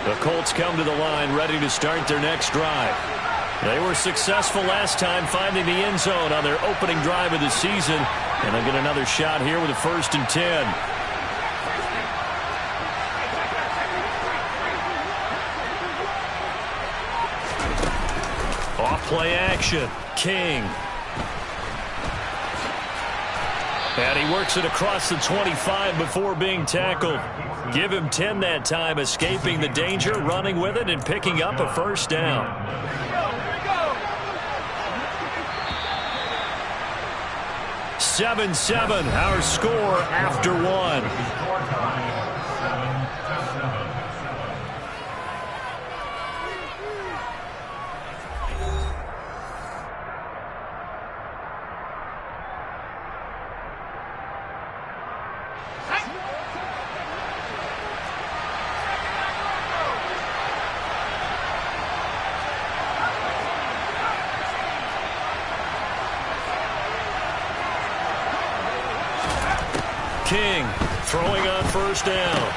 The Colts come to the line ready to start their next drive. They were successful last time finding the end zone on their opening drive of the season, and they'll get another shot here with a 1st and 10. Off play action. King. And he works it across the 25 before being tackled. Give him 10 that time, escaping the danger, running with it, and picking up a 1st down. 7-7, our score after 1. King throwing on 1st down.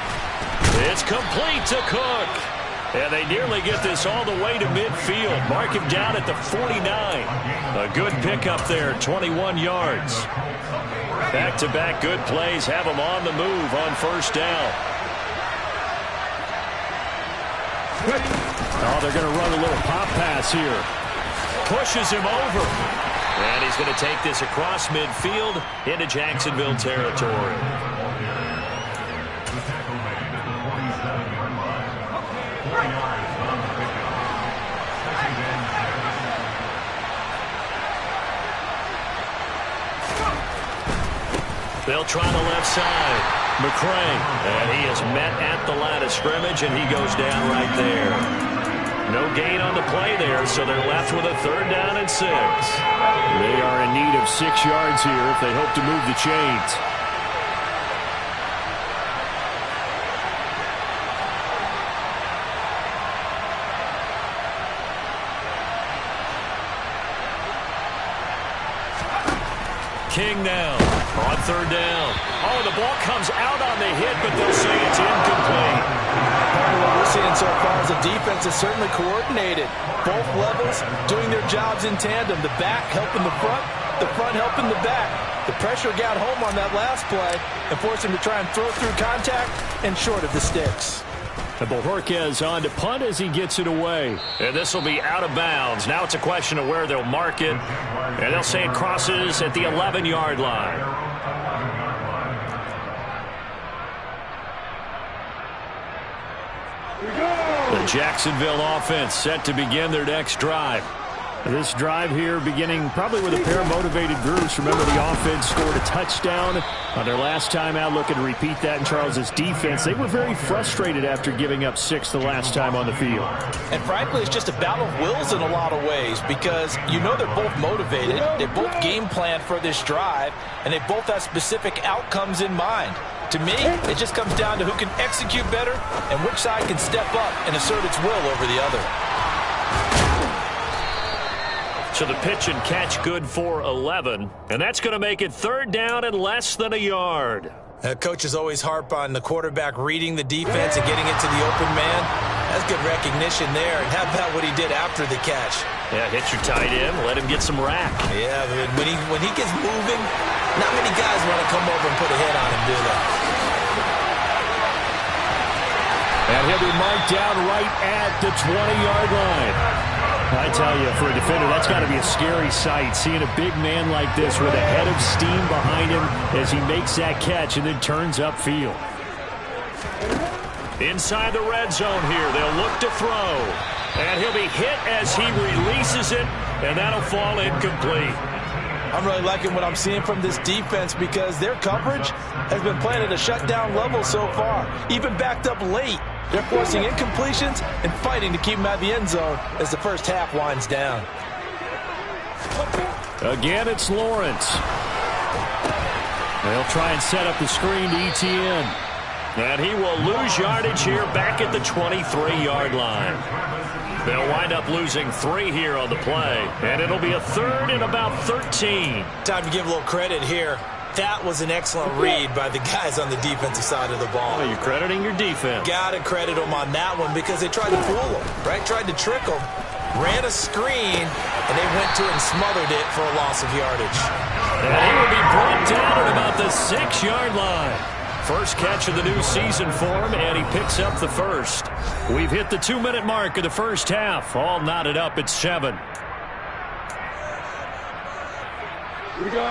It's complete to Cook. And they nearly get this all the way to midfield. Mark him down at the 49. A good pickup there, 21 yards. Back-to-back good plays have him on the move on 1st down. Oh, they're going to run a little pop pass here. Pushes him over. And he's going to take this across midfield into Jacksonville territory. They'll try the left side. McCray. And he is met at the line of scrimmage, and he goes down right there. No gain on the play there, so they're left with a 3rd down and 6. They are in need of 6 yards here if they hope to move the chains. King now on 3rd down. Oh, the ball comes out on the hit, but they'll say it's incomplete. Part of what we're seeing so far is the defense is certainly coordinated. Both levels doing their jobs in tandem. The back helping the front helping the back. The pressure got home on that last play and forced him to try and throw through contact and short of the sticks. And Bojorquez on to punt as he gets it away. And this will be out of bounds. Now it's a question of where they'll mark it. And they'll say it crosses at the 11-yard line. The Jacksonville offense set to begin their next drive. This drive here beginning probably with a pair of motivated groups. Remember, the offense scored a touchdown on their last time out. Looking to repeat that in Charles's defense. They were very frustrated after giving up 6 the last time on the field. And frankly, it's just a battle of wills in a lot of ways because you know they're both motivated. They both game planned for this drive, and they both have specific outcomes in mind. To me, it just comes down to who can execute better and which side can step up and assert its will over the other. So the pitch and catch good for 11, and that's going to make it 3rd down and less than a yard. Coaches always harp on the quarterback reading the defense and getting it to the open man. That's good recognition there. And how about what he did after the catch? Yeah, hit your tight end, let him get some rack. Yeah, but when he gets moving, not many guys want to come over and put a hit on him, do they? And he'll be marked down right at the 20-yard line. I tell you, for a defender, that's got to be a scary sight, seeing a big man like this with a head of steam behind him as he makes that catch and then turns upfield. Inside the red zone here, they'll look to throw. And he'll be hit as he releases it, and that'll fall incomplete. I'm really liking what I'm seeing from this defense because their coverage has been playing at a shutdown level so far, even backed up late. They're forcing incompletions and fighting to keep them out of the end zone as the first half winds down. Again, it's Lawrence. They'll try and set up the screen to ETN. And he will lose yardage here back at the 23-yard line. They'll wind up losing 3 here on the play. And it'll be a 3rd and about 13. Time to give a little credit here. That was an excellent read by the guys on the defensive side of the ball. Well, you're crediting your defense. Got to credit them on that one because they tried to fool them, right? Tried to trick them, ran a screen, and they went to it and smothered it for a loss of yardage. And he will be brought down at about the 6-yard line. First catch of the new season for him, and he picks up the first. We've hit the 2-minute mark of the first half. All knotted up at 7. Here we go.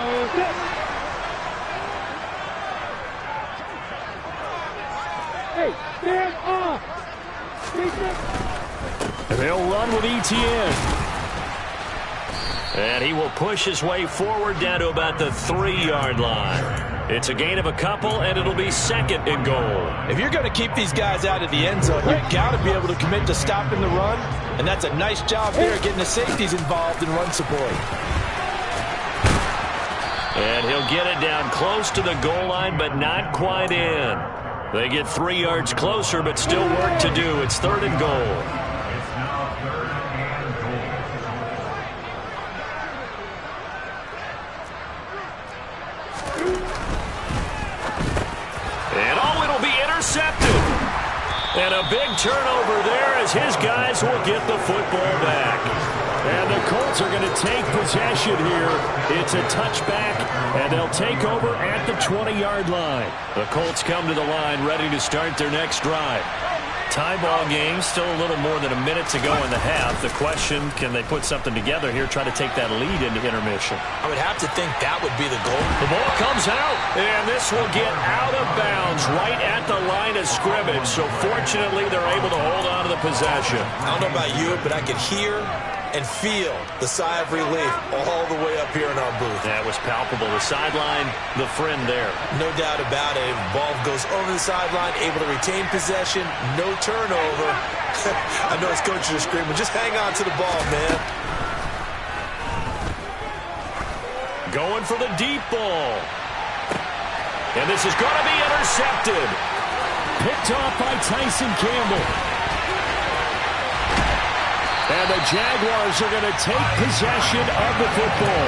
Hey, stand off. They'll run with ETN. And he will push his way forward down to about the 3-yard line. It's a gain of a couple, and it'll be 2nd and goal. If you're going to keep these guys out of the end zone, you've got to be able to commit to stopping the run, and that's a nice job there getting the safeties involved in run support. And he'll get it down close to the goal line, but not quite in. They get 3 yards closer, but still work to do. It's 3rd and goal. Intercepted. And a big turnover there as his guys will get the football back. And the Colts are going to take possession here. It's a touchback, and they'll take over at the 20-yard line. The Colts come to the line ready to start their next drive. Tie ball game, still a little more than a minute to go in the half. The question, can they put something together here, try to take that lead into intermission? I would have to think that would be the goal. The ball comes out, and this will get out of bounds right at the line of scrimmage. So fortunately, they're able to hold on to the possession. I don't know about you, but I could hear and feel the sigh of relief all the way up here in our booth. That was palpable. The sideline, the friend there. No doubt about it. Ball goes over the sideline, able to retain possession, no turnover. I know his coaches are screaming, just hang on to the ball, man. Going for the deep ball. And this is going to be intercepted. Picked off by Tyson Campbell. And the Jaguars are going to take possession of the football.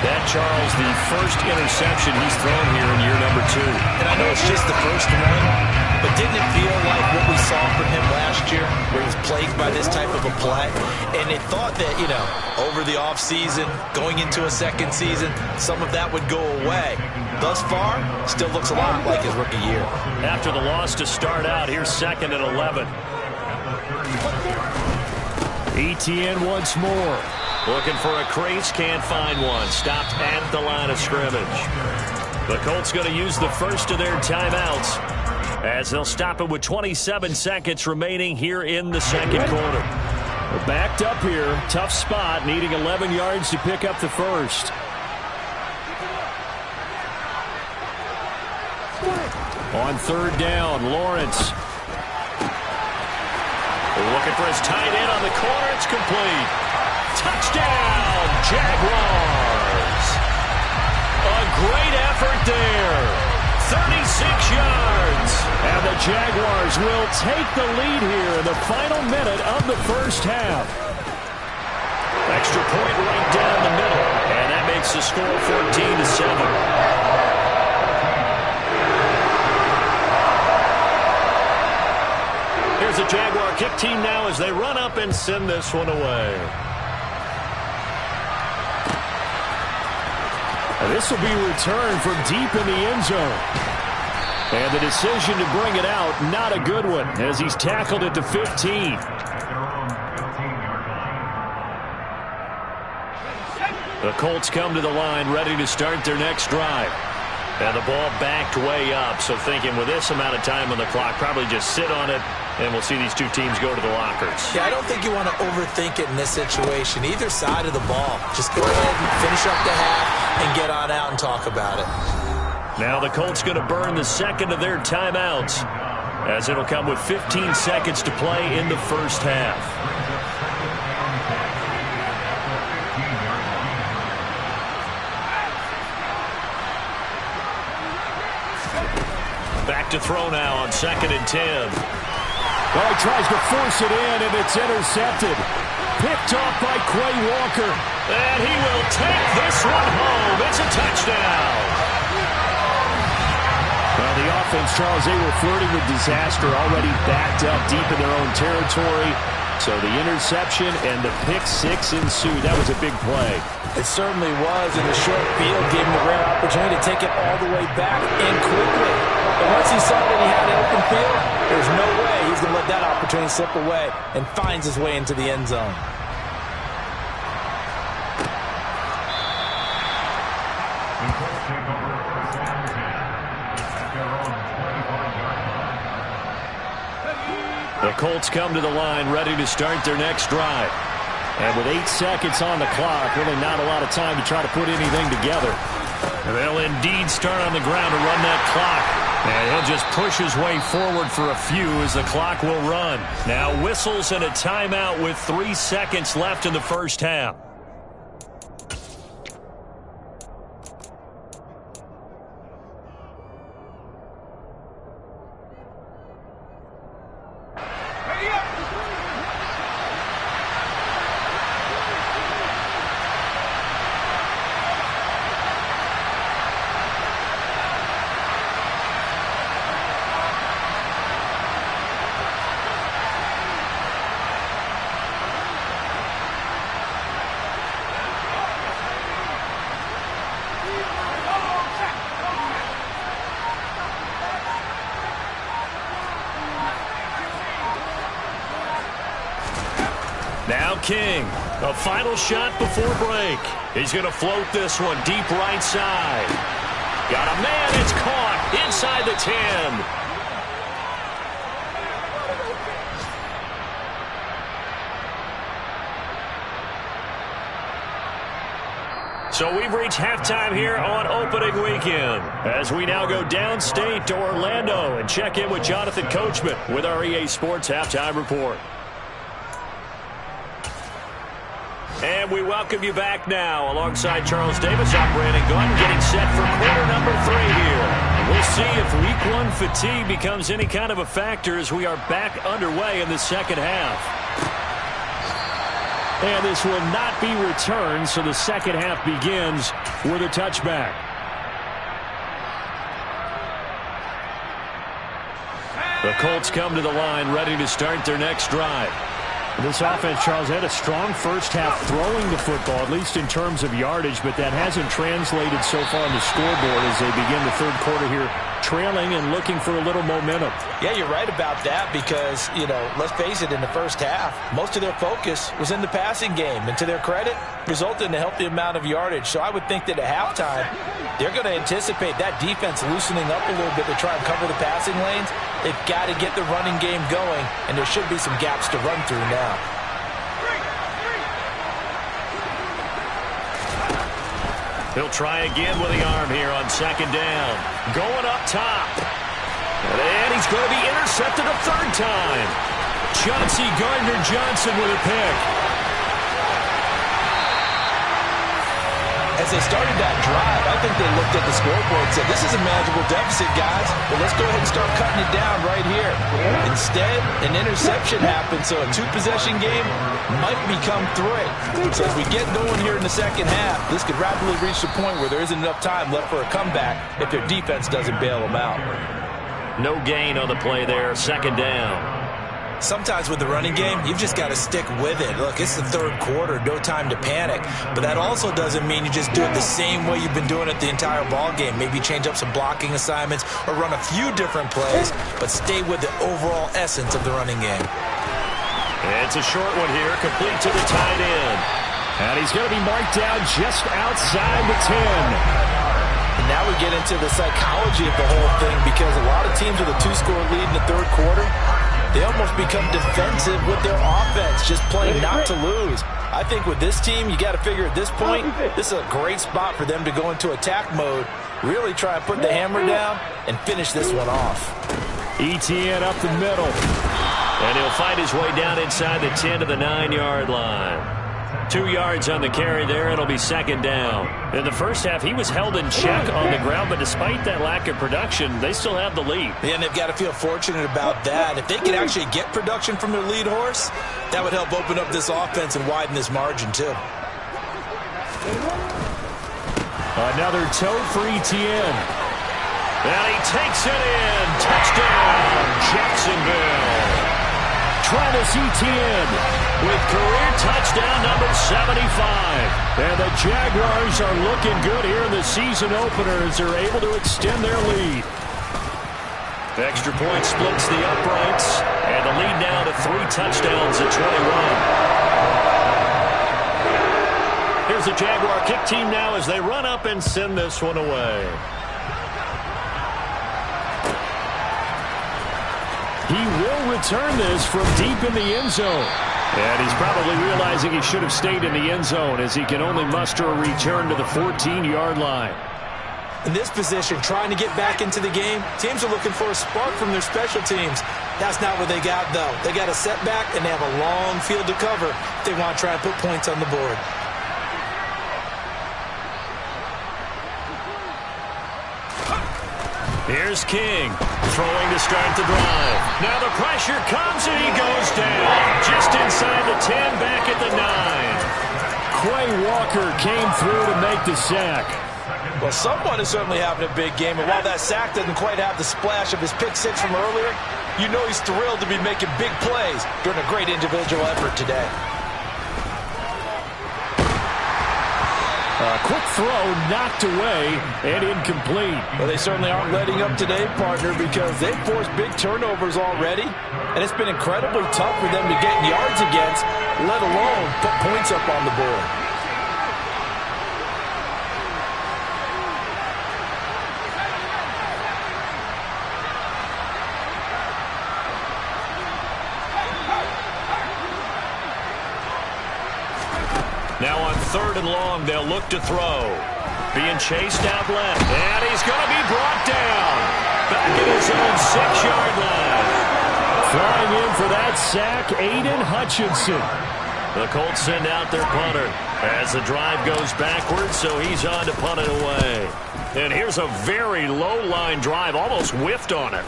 That, Charles, the first interception he's thrown here in year number 2. And I know it's just the first one, but didn't it feel like what we saw from him last year, where he was plagued by this type of a play? And it thought that, you know, over the offseason, going into a second season, some of that would go away. Thus far, still looks a lot like his rookie year. After the loss to start out, here's 2nd and 11. ETN once more. Looking for a crease, can't find one. Stopped at the line of scrimmage. The Colts going to use the first of their timeouts as they'll stop it with 27 seconds remaining here in the second quarter. They're backed up here. Tough spot, needing 11 yards to pick up the first. On 3rd down, Lawrence. Looking for his tight end on the corner. It's complete. Touchdown, Jaguars. A great effort there. 36 yards. And the Jaguars will take the lead here in the final minute of the first half. Extra point right down the middle. And that makes the score 14-7. Here's the Jaguar kick team now as they run up and send this one away. And this will be returned from deep in the end zone. And the decision to bring it out, not a good one, as he's tackled at the 15. The Colts come to the line ready to start their next drive. And the ball backed way up, so thinking with this amount of time on the clock, probably just sit on it, and we'll see these two teams go to the lockers. Yeah, I don't think you want to overthink it in this situation. Either side of the ball. Just go ahead and finish up the half and get on out and talk about it. Now the Colts going to burn the second of their timeouts, as it'll come with 15 seconds to play in the first half. Back to throw now on 2nd and 10. Well, he tries to force it in, and it's intercepted. Picked off by Quay Walker. And he will take this one home. It's a touchdown. the offense, Charles, they were flirting with disaster, already backed up deep in their own territory. So the interception and the pick six ensued. That was a big play. It certainly was, and the short field gave him a rare opportunity to take it all the way back and quickly. And once he saw that he had an open field, there's no way he's going to let that opportunity slip away, and finds his way into the end zone. The Colts come to the line ready to start their next drive. And with 8 seconds on the clock, really not a lot of time to try to put anything together. They'll indeed start on the ground to run that clock. And he'll just push his way forward for a few as the clock will run. Now whistles and a timeout with 3 seconds left in the first half. Now King, a final shot before break. He's going to float this one deep right side. Got a man, it's caught inside the 10. So we've reached halftime here on opening weekend as we now go downstate to Orlando and check in with Jonathan Coachman with our EA Sports Halftime Report. And we welcome you back now alongside Charles Davis. I'm Brandon Gunn getting set for quarter number 3 here. We'll see if week 1 fatigue becomes any kind of a factor as we are back underway in the second half. And this will not be returned, so the second half begins with a touchback. The Colts come to the line ready to start their next drive. This offense, Charles, had a strong first half throwing the football, at least in terms of yardage, but that hasn't translated so far on the scoreboard as they begin the third quarter here, trailing and looking for a little momentum. Yeah, you're right about that because, let's face it, in the first half, most of their focus was in the passing game. And to their credit, resulted in a healthy amount of yardage. So I would think that at halftime, they're going to anticipate that defense loosening up a little bit to try and cover the passing lanes. They've got to get the running game going, and there should be some gaps to run through now. He'll try again with the arm here on second down. Going up top. And he's going to be intercepted a third time. Chauncey Gardner-Johnson with a pick. As they started that drive, I think they looked at the scoreboard and said, this is a manageable deficit, guys. Well, let's go ahead and start cutting it down right here. Instead, an interception happened, so a two-possession game might become 3. So as we get going here in the second half, this could rapidly reach the point where there isn't enough time left for a comeback if their defense doesn't bail them out. No gain on the play there, second down. Sometimes with the running game, you've just got to stick with it. Look, it's the third quarter, no time to panic. But that also doesn't mean you just do it the same way you've been doing it the entire ball game. Maybe change up some blocking assignments or run a few different plays, but stay with the overall essence of the running game. It's a short one here, complete to the tight end. And he's going to be marked down just outside the 10. And now we get into the psychology of the whole thing because a lot of teams with a 2-score lead in the third quarter, they almost become defensive with their offense, just playing not to lose. I think with this team, you got to figure at this point, this is a great spot for them to go into attack mode, really try and put the hammer down and finish this one off. ETN up the middle. And he'll find his way down inside the 10 to the 9-yard line. 2 yards on the carry there. It'll be second down. In the first half, he was held in check on the ground, but despite that lack of production, they still have the lead. And they've got to feel fortunate about that. If they can actually get production from their lead horse, that would help open up this offense and widen this margin too. Another toe for ETN. And he takes it in. Touchdown, Jacksonville. Travis Etienne with career touchdown number 75. And the Jaguars are looking good here in the season opener as they're able to extend their lead. The extra point splits the uprights. And the lead now to 3 touchdowns at 21. Here's the Jaguar kick team now as they run up and send this one away. He will return this from deep in the end zone. And he's probably realizing he should have stayed in the end zone as he can only muster a return to the 14-yard line. In this position, trying to get back into the game, teams are looking for a spark from their special teams. That's not what they got, though. They got a setback, and they have a long field to cover if they want to try and put points on the board. Here's King, throwing to start the drive. Now the pressure comes and he goes down. Just inside the 10, back at the 9. Quay Walker came through to make the sack. Well, someone is certainly having a big game, and while that sack doesn't quite have the splash of his pick six from earlier, you know he's thrilled to be making big plays during a great individual effort today. A quick throw knocked away and incomplete. Well, they certainly aren't letting up today, partner, because they've forced big turnovers already, and it's been incredibly tough for them to get yards against, let alone put points up on the board. Now on 3rd and long, they'll look to throw. Being chased out left. And he's going to be brought down. Back at his own 6-yard line. Flying in for that sack, Aiden Hutchinson. The Colts send out their punter as the drive goes backwards, so he's on to punt it away. And here's a very low-line drive, almost whiffed on it.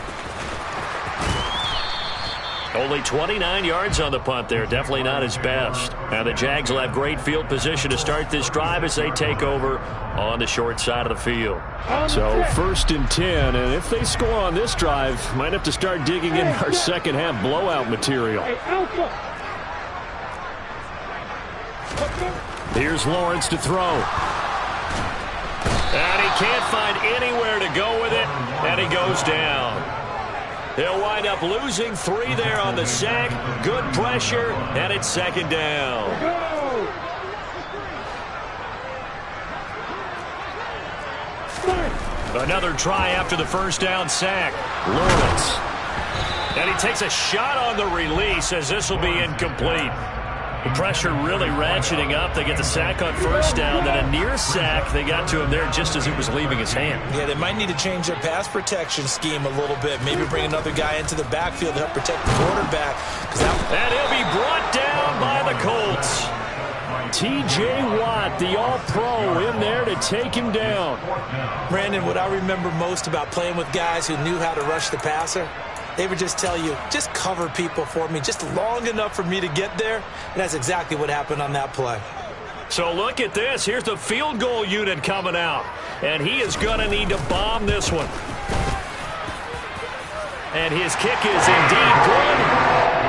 Only 29 yards on the punt there. Definitely not his best. Now the Jags will have great field position to start this drive as they take over on the short side of the field. So 1st and 10, and if they score on this drive, might have to start digging in our second half blowout material. Here's Lawrence to throw. And he can't find anywhere to go with it, and he goes down. He'll wind up losing 3 there on the sack. Good pressure, and it's 2nd down. Another try after the 1st down sack. Lawrence. And he takes a shot on the release as this will be incomplete. The pressure really ratcheting up. They get the sack on 1st down, then a near sack. They got to him there just as it was leaving his hand. Yeah, they might need to change their pass protection scheme a little bit. Maybe bring another guy into the backfield to help protect the quarterback. And he'll be brought down by the Colts. T.J. Watt, the all-pro, in there to take him down. Brandon, what I remember most about playing with guys who knew how to rush the passer, they would just tell you, just cover people for me just long enough for me to get there. And that's exactly what happened on that play. So look at this. Here's the field goal unit coming out. And he is going to need to bomb this one. And his kick is indeed good.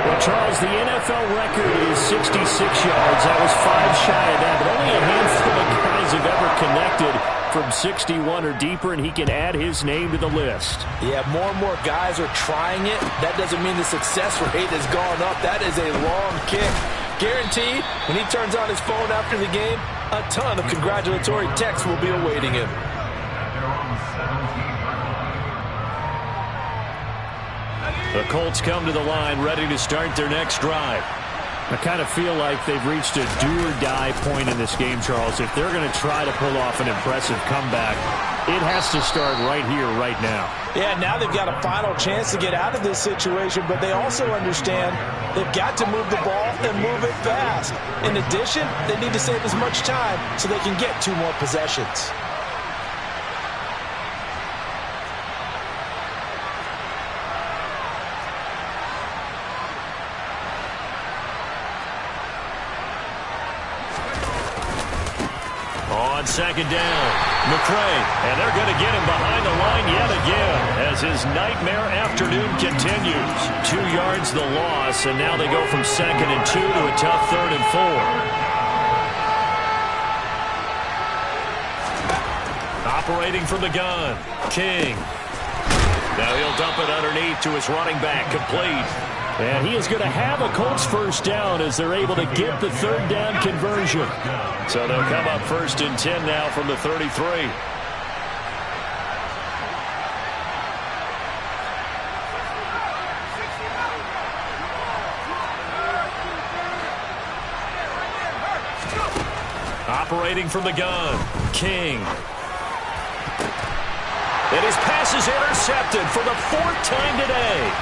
Well, Charles, the NFL record is 66 yards. That was 5 shy of that, but only a handful of guys have ever connected from 61 or deeper, and he can add his name to the list. Yeah, more and more guys are trying it. That doesn't mean the success rate has gone up. That is a long kick. Guaranteed, when he turns on his phone after the game, a ton of congratulatory texts will be awaiting him. The Colts come to the line ready to start their next drive. I kind of feel like they've reached a do-or-die point in this game, Charles. If they're going to try to pull off an impressive comeback, it has to start right here, right now. Yeah, now they've got a final chance to get out of this situation, but they also understand they've got to move the ball and move it fast. In addition, they need to save as much time so they can get 2 more possessions. On second down, McCray, and they're going to get him behind the line yet again as his nightmare afternoon continues. 2 yards the loss, and now they go from 2nd and 2 to a tough 3rd and 4. Operating from the gun, King. Now he'll dump it underneath to his running back, complete. And he is going to have a Colts first down as they're able to get the 3rd down conversion. So they'll come up 1st and 10 now from the 33. Operating from the gun, King. And his pass is intercepted for the 4th time today.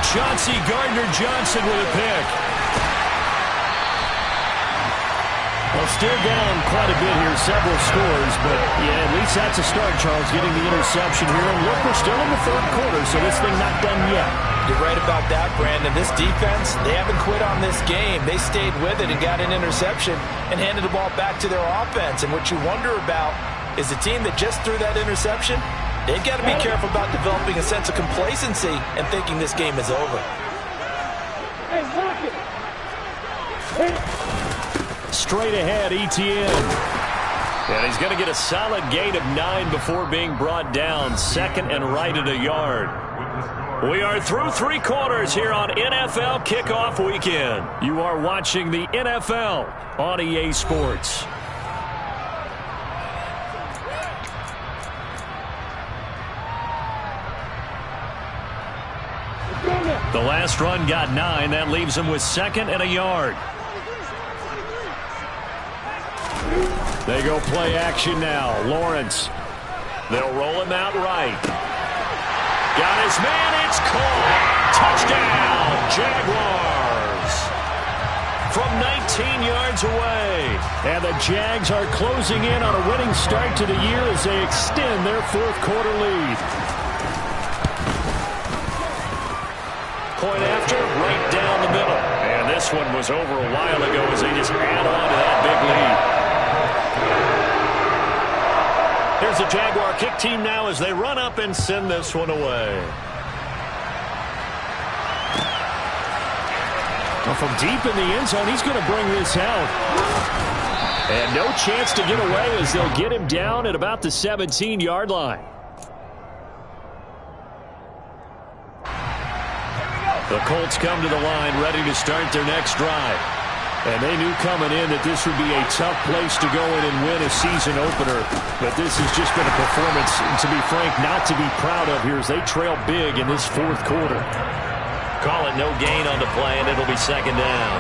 Chauncey Gardner-Johnson with a pick. Well, still down quite a bit here, several scores, but yeah, at least that's a start, Charles, getting the interception here. And look, we're still in the 3rd quarter, so this thing not done yet. You're right about that, Brandon. This defense, they haven't quit on this game. They stayed with it and got an interception and handed the ball back to their offense. And what you wonder about is the team that just threw that interception, they've got to be careful about developing a sense of complacency and thinking this game is over. Straight ahead, ETN. And he's going to get a solid gain of 9 before being brought down. 2nd and right at a yard. We are through 3 quarters here on NFL Kickoff Weekend. You are watching the NFL on EA Sports. The last run got 9. That leaves him with 2nd and a yard. They go play action now. Lawrence. They'll roll him out right. Got his man. It's caught. Touchdown, Jaguars. From 19 yards away. And the Jags are closing in on a winning start to the year as they extend their 4th quarter lead. Point after, right down the middle. And this one was over a while ago as they just add on to that big lead. Here's the Jaguar kick team now as they run up and send this one away. Well, from deep in the end zone, he's going to bring this out. And no chance to get away as they'll get him down at about the 17-yard line. The Colts come to the line ready to start their next drive. And they knew coming in that this would be a tough place to go in and win a season opener. But this has just been a performance, to be frank, not to be proud of here as they trail big in this 4th quarter. Call it no gain on the play, and it'll be 2nd down.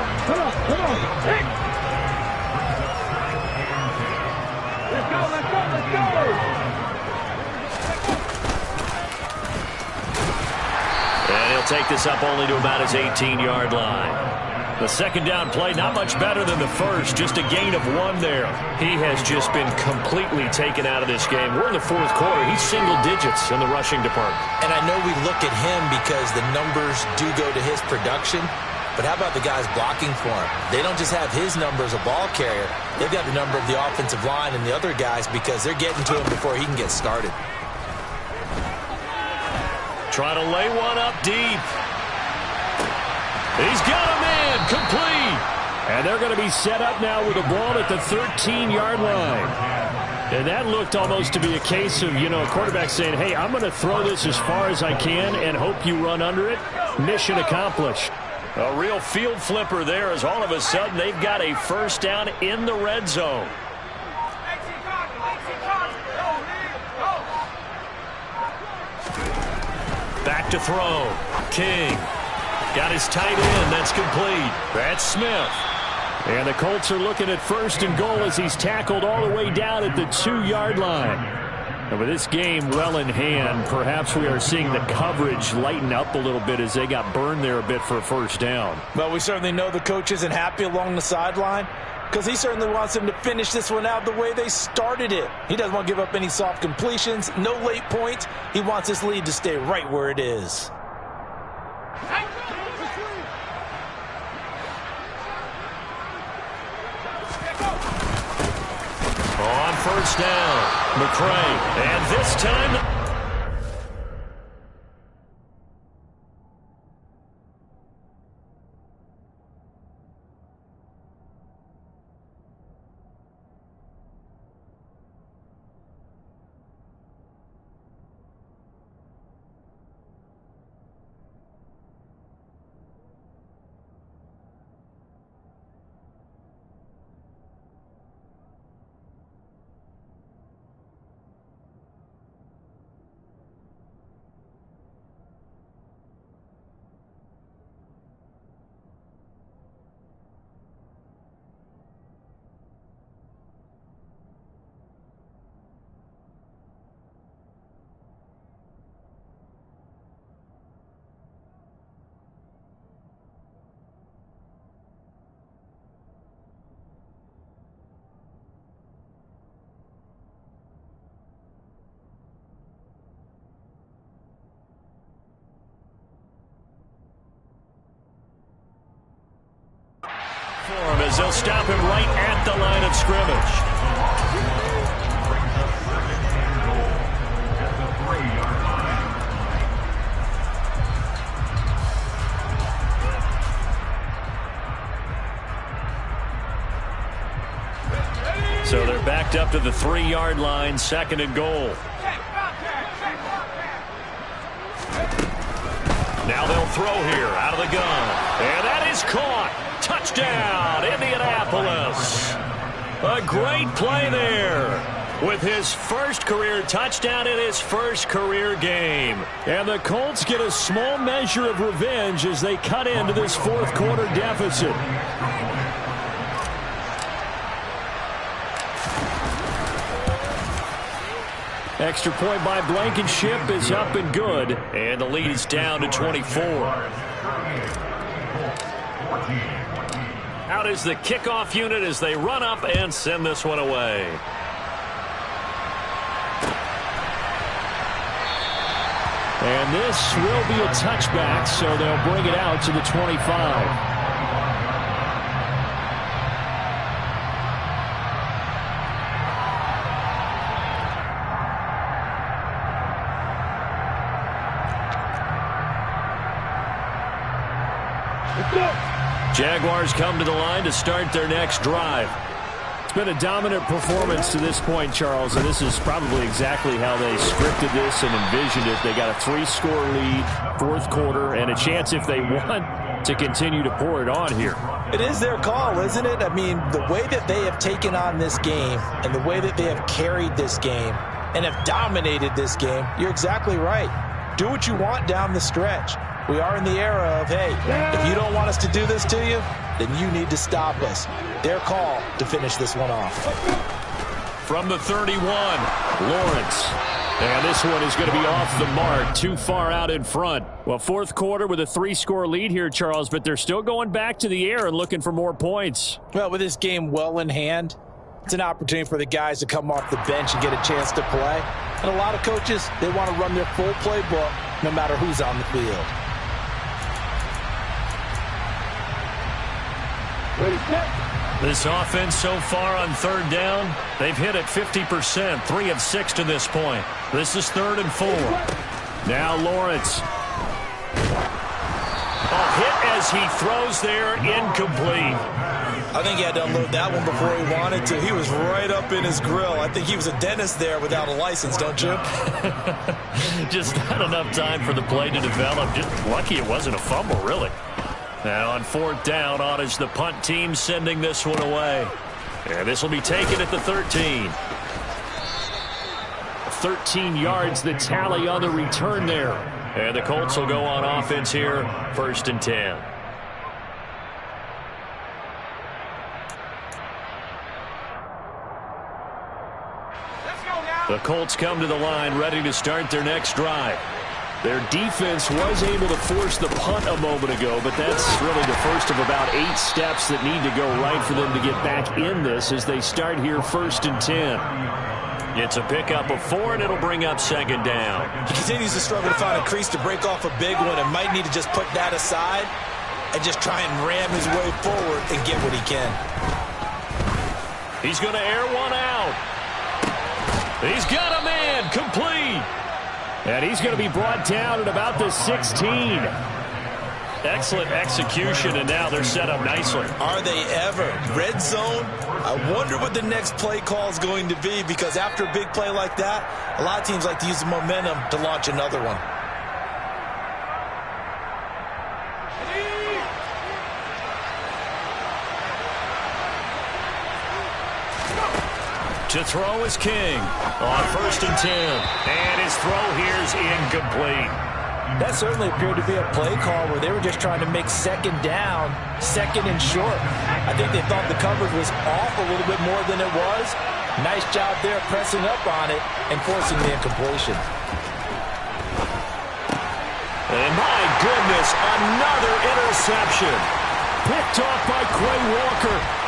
Let's go, let's go, let's go! And he'll take this up only to about his 18-yard line. The 2nd down play, not much better than the first, just a gain of 1 there. He has just been completely taken out of this game. We're in the 4th quarter. He's single digits in the rushing department. And I know we look at him because the numbers do go to his production, but how about the guys blocking for him? They don't just have his number as a ball carrier. They've got the number of the offensive line and the other guys because they're getting to him before he can get started. Trying to lay one up deep. He's got a man, complete. And they're going to be set up now with the ball at the 13-yard line. And that looked almost to be a case of, a quarterback saying, hey, I'm going to throw this as far as I can and hope you run under it. Mission accomplished. A real field flipper there as all of a sudden they've got a first down in the red zone. Back to throw. King. Got his tight end. That's complete. That's Smith. And the Colts are looking at 1st and goal as he's tackled all the way down at the 2-yard line. And with this game well in hand, perhaps we are seeing the coverage lighten up a little bit as they got burned there a bit for a first down. Well, we certainly know the coach isn't happy along the sideline because he certainly wants them to finish this one out the way they started it. He doesn't want to give up any soft completions, no late points. He wants this lead to stay right where it is. On first down. McCray, and this time... As they'll stop him right at the line of scrimmage. So they're backed up to the 3-yard line, 2nd and goal. Now they'll throw here out of the gun. And that is caught. Touchdown, Indianapolis. A great play there with his first career touchdown in his first career game. And the Colts get a small measure of revenge as they cut into this 4th quarter deficit. Extra point by Blankenship is up and good. And the lead is down to 24. Out is the kickoff unit as they run up and send this one away. And this will be a touchback, so they'll bring it out to the 25. Jaguars come to the line to start their next drive. It's been a dominant performance to this point, Charles, and this is probably exactly how they scripted this and envisioned it. They got a 3-score lead, 4th quarter, and a chance, if they want, to continue to pour it on here. It is their call, isn't it? I mean, the way that they have taken on this game and the way that they have carried this game and have dominated this game, you're exactly right. Do what you want down the stretch. We are in the era of, hey, if you don't want us to do this to you, then you need to stop us. Their call to finish this one off. From the 31, Lawrence. And this one is going to be off the mark, too far out in front. Well, 4th quarter with a 3-score lead here, Charles, but they're still going back to the air and looking for more points. Well, with this game well in hand, it's an opportunity for the guys to come off the bench and get a chance to play. And a lot of coaches, they want to run their full playbook no matter who's on the field. This offense so far on 3rd down, they've hit it 50%, 3 of 6 to this point. This is 3rd and 4. Now Lawrence. A hit as he throws there, incomplete. I think he had to unload that one before he wanted to. He was right up in his grill. I think he was a dentist there without a license, don't you? Just not enough time for the play to develop. Just lucky it wasn't a fumble, really. Now on 4th down, on is the punt team sending this one away. And this will be taken at the 13. 13 yards, the tally on the return there. And the Colts will go on offense here, 1st and 10. The Colts come to the line, ready to start their next drive. Their defense was able to force the punt a moment ago, but that's really the first of about 8 steps that need to go right for them to get back in this as they start here 1st and 10. It's a pickup of 4, and it'll bring up 2nd down. He continues to struggle to find a crease to break off a big one and might need to just put that aside and just try and ram his way forward and get what he can. He's going to air one out. He's got a man, complete. And he's going to be brought down at about the 16. Excellent execution, and now they're set up nicely. Are they ever? Red zone? I wonder what the next play call is going to be, because after a big play like that, a lot of teams like to use the momentum to launch another one. To throw is King on 1st and 10. And his throw here's incomplete. That certainly appeared to be a play call where they were just trying to make second down, second and short. I think they thought the coverage was off a little bit more than it was. Nice job there pressing up on it and forcing the incompletion. And my goodness, another interception. Picked off by Quay Walker.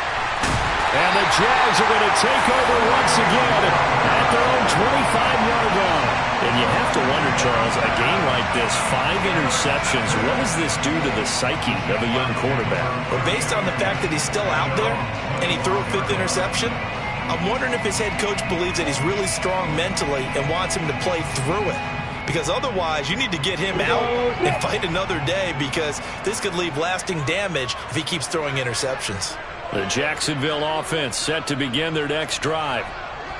And the Jags are going to take over once again at their own 25-yard line. And you have to wonder, Charles, a game like this, 5 interceptions, what does this do to the psyche of a young quarterback? Well, based on the fact that he's still out there and he threw a 5th interception, I'm wondering if his head coach believes that he's really strong mentally and wants him to play through it. Because otherwise, you need to get him out and fight another day, because this could leave lasting damage if he keeps throwing interceptions. The Jacksonville offense set to begin their next drive.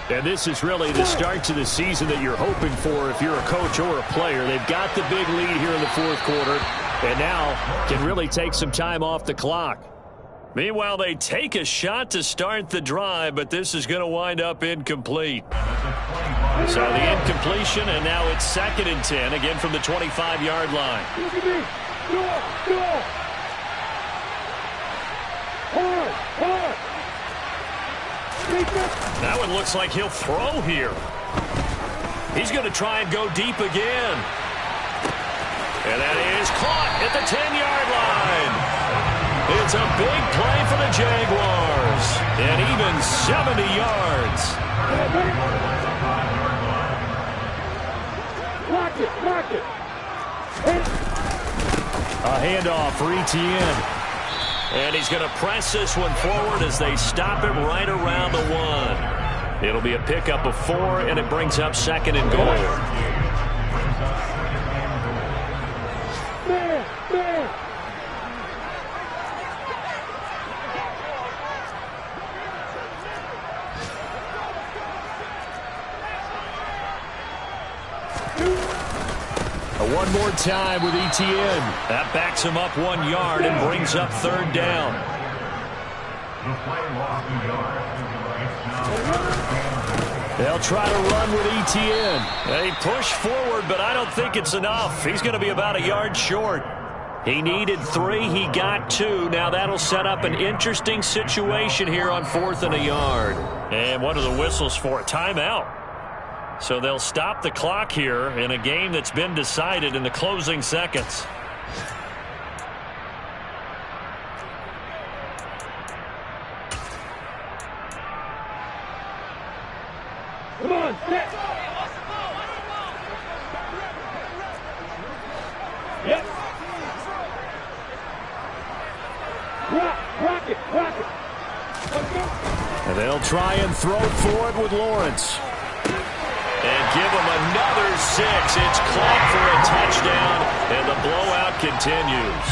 And this is really the start to the season that you're hoping for if you're a coach or a player. They've got the big lead here in the 4th quarter, and now can really take some time off the clock. Meanwhile, they take a shot to start the drive, but this is going to wind up incomplete. So the incompletion, and now it's 2nd and 10, again from the 25-yard line. Look at me. Go. Hard. That one looks like he'll throw here. He's going to try and go deep again. And that is caught at the 10-yard line. It's a big play for the Jaguars. And even 70 yards. Block it. A handoff for ETN. And he's going to press this one forward as they stop it right around the 1. It'll be a pickup of 4, and it brings up 2nd and goal. Man. One more time with ETN. That backs him up 1 yard and brings up 3rd down. They'll try to run with ETN. They push forward, but I don't think it's enough. He's going to be about a yard short. He needed 3. He got 2. Now that'll set up an interesting situation here on 4th and a yard. And what are the whistles for? A timeout. So they'll stop the clock here in a game that's been decided in the closing seconds. Come on, set. Yep. Rock it. Let's go. And they'll try and throw for it with Lawrence. And give him another 6. It's caught for a touchdown, and the blowout continues.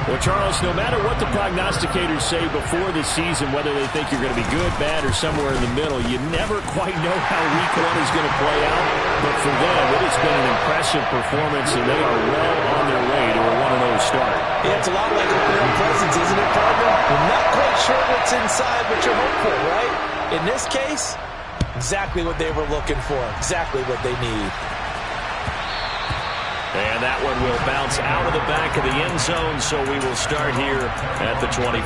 Well, Charles, no matter what the prognosticators say before the season, whether they think you're going to be good, bad, or somewhere in the middle, you never quite know how week 1 is going to play out. But for them, it has been an impressive performance, and they are well on their way to a 1-0 start. Yeah, it's a lot like opening presents, isn't it, partner? You're not quite sure what's inside, but you're hopeful, right? In this case, exactly what they were looking for, exactly what they need. And that one will bounce out of the back of the end zone, so we will start here at the 25.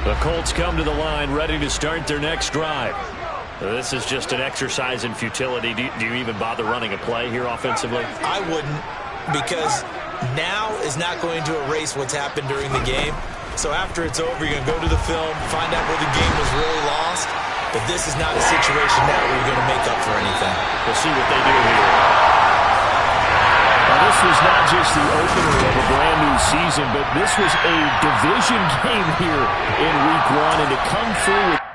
The Colts come to the line, ready to start their next drive. This is just an exercise in futility. Do you even bother running a play here offensively? I wouldn't, because now is not going to erase what's happened during the game. So after it's over, you're going to go to the film, find out where the game was really lost. But this is not a situation now where you're going to make up for anything. We'll see what they do here. Well, this was not just the opener of a brand new season, but this was a division game here in week 1, and to come through with